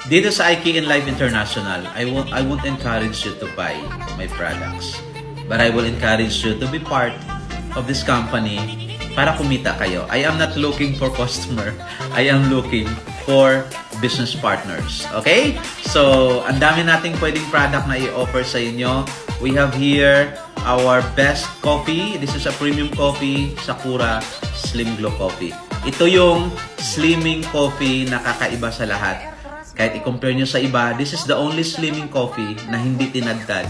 Dito sa IKN Life International, I won't encourage you to buy my products. But I will encourage you to be part of this company para kumita kayo. I am not looking for customer. I am looking for business partners. Okay? So, ang dami nating pwedeng product na i-offer sa inyo. We have here our best coffee. This is a premium coffee, Sakura Slim Glow Coffee. Ito yung slimming coffee na kakaiba sa lahat. Kahit i-compare nyo sa iba, this is the only slimming coffee na hindi tinadtad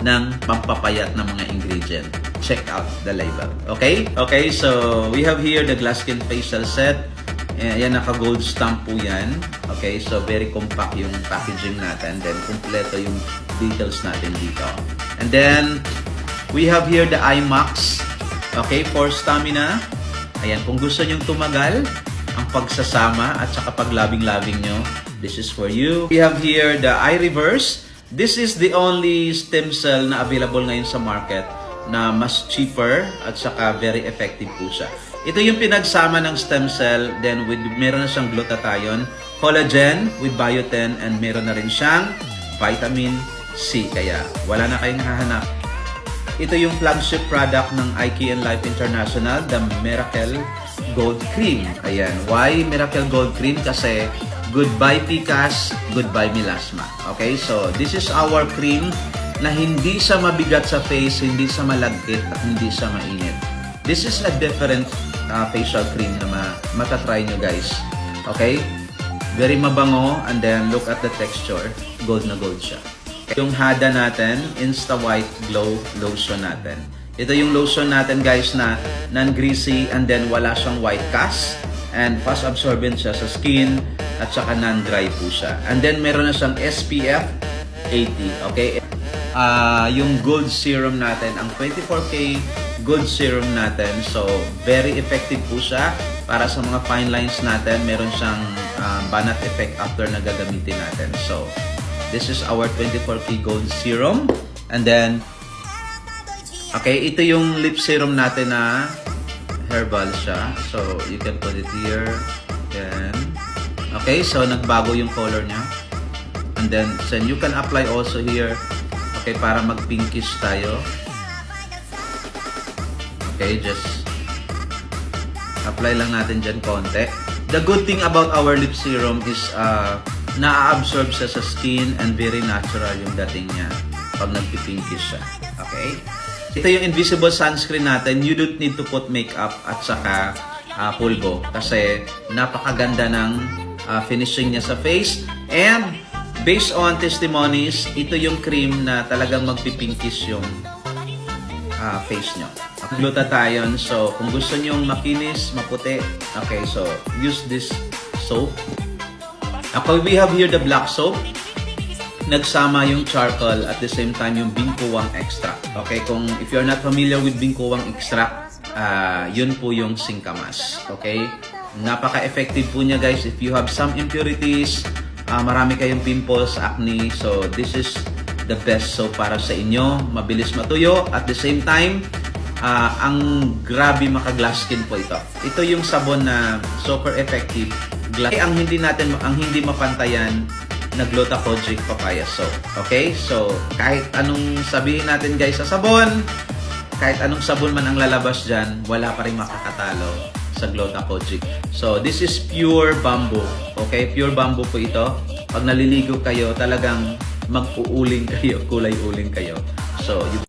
ng pampapayat ng mga ingredient. Check out the label. Okay? Okay, so we have here the glass skin facial set. Yan, naka-gold stamp po yan. Okay, so very compact yung packaging natin. Then, kumpleto yung details natin dito. And then, we have here the IMAX. Okay, for stamina. Ayan, kung gusto nyong tumagal, ang pagsasama at saka paglabing-labing nyo, this is for you. We have here the iReverse. This is the only stem cell na available ngayon sa market na mas cheaper at saka very effective po siya. Ito yung pinagsama ng stem cell, then meron na siyang glutathione, collagen with biotin, and meron na rin siyang vitamin C. Kaya wala na kayong hahanap. Ito yung flagship product ng IKN Life International, the Miracle Gold Cream. Ayan. Why Miracle Gold Cream? Kasi goodbye PCAS, goodbye melasma. Okay? So, this is our cream na hindi siya mabigat sa face, hindi siya malagkit, at hindi siya mainit. This is a different facial cream na matatry nyo guys. Okay? Very mabango, and then look at the texture. Gold na gold siya. Yung Hada natin, Insta White Glow Lotion natin. Ito yung lotion natin guys na non-greasy, and then wala siyang white cast, and fast absorbent siya sa skin, at saka non-dry po siya. And then meron na siyang SPF 80. Okay? Yung gold serum natin, ang 24K gold serum natin. So, very effective po siya para sa mga fine lines natin. Meron siyang banat effect after na gagamitin natin. So, this is our 24K gold serum. And then, okay, ito yung lip serum natin na herbal siya. So, you can put it here. Then, okay, so nagbago yung color niya. And then you can apply also here. Okay, para mag-pinkish tayo. Okay, just apply lang natin dyan konti. The good thing about our lip serum is na-absorb siya sa skin and very natural yung dating niya pag nagpipinkish siya. Okay? Ito yung invisible sunscreen natin. You don't need to put makeup at saka pulbo kasi napakaganda ng finishing niya sa face. And based on testimonies, ito yung cream na talagang magpipinkish yung face nyo. Glutathione. So, kung gusto nyo makinis, maputi, okay, so use this soap. Okay, we have here the black soap. Nagsama yung charcoal at the same time yung bingkuwang extract. Okay, kung if you're not familiar with bingkuwang extract, yun po yung singkamas. Okay? Napaka-effective po niya guys if you have some impurities, marami kayong pimples, acne. So, this is the best soap para sa inyo. Mabilis matuyo. At the same time, ang grabe maka-glass skin po ito. Ito yung sabon na super effective. Ang hindi mapantayan na Gluta-Kojic Papaya Soap. Okay? So, kahit anong sabihin natin guys sa sabon, kahit anong sabon man ang lalabas dyan, wala pa rin makakatalo sa Gluta-Kojic. So, this is pure bamboo. Okay? Pure bamboo po ito. Pag naliligo kayo, talagang mag-uuling kayo, kulay uling kayo. So,